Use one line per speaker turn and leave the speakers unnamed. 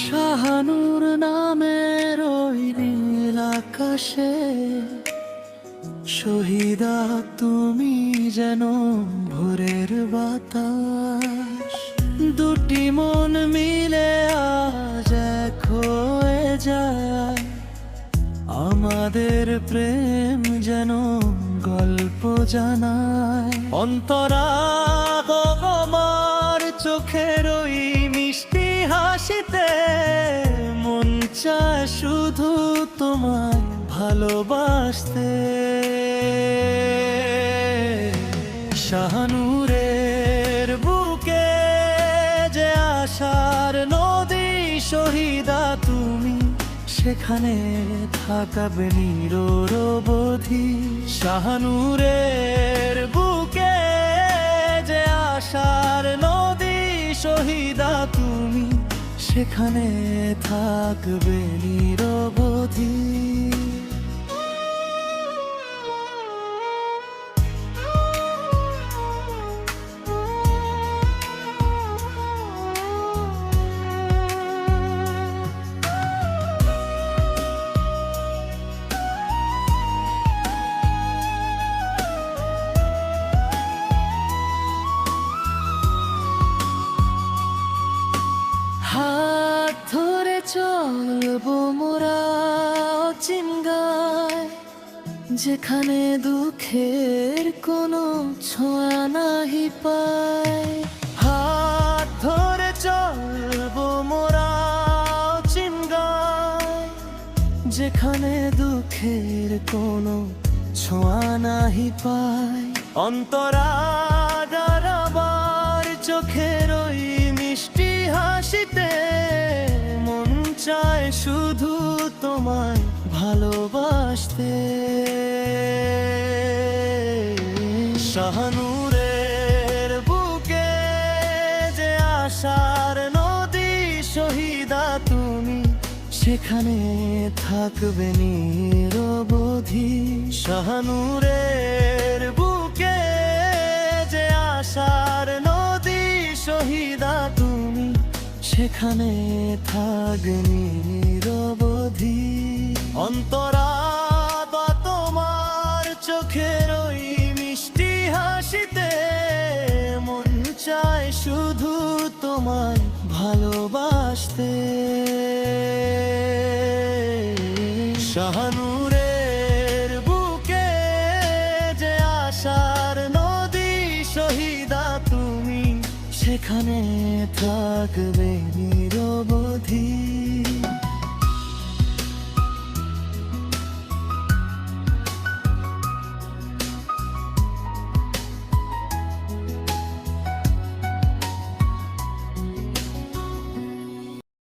শাহানুর নামের ওই নীল আকাশে শহীদা তুমি যেন ভোরের বাতাস। দুটি মন মিলে আজ এক হয়ে যায়, আমাদের প্রেম যেন গল্প জানায়। অন্তরা আমার চোখের ওই মিষ্টি হাসিতে মন চায় শুধু তোমায় ভালোবাসতে। শাহানুরের বুকে যে আশার নদী শহীদা তুমি, সেখানে থাকবে নিরবধি। শাহানুরের বুকে যে আশার নদী শহীদা তুমি, সেখানে থাকবে নিরবধি। হাত ধরে চলবো মোরা অচিন গায়, যেখানে দুঃখের কোনো ছোঁয়া নাহি পায়। হাত ধরে চলবো মোরা অচিন গায়, যেখানে দুঃখের কোনো ছোঁয়া নাহি পায়। অন্তরা আবার চোখের ওই মিষ্টি হাসিতে মন চায় শুধু তোমায় ভালোবাসতে। শাহানুরের বুকে যে আশার নদী শহীদা তুমি, সেখানে থাকবে নিরবধি। শাহানুরের বুকে যে আশার নদী শহীদা তুমি, সেখানে থাকবে নিরবধি। অন্তরা তোমার চোখের ওই মিষ্টি হাসিতে মন চায় শুধু তোমায় ভালোবাসতে। শাহানুরের বুকে যে আশার নদী শহীদা তুমি, সেখানে থাকবে।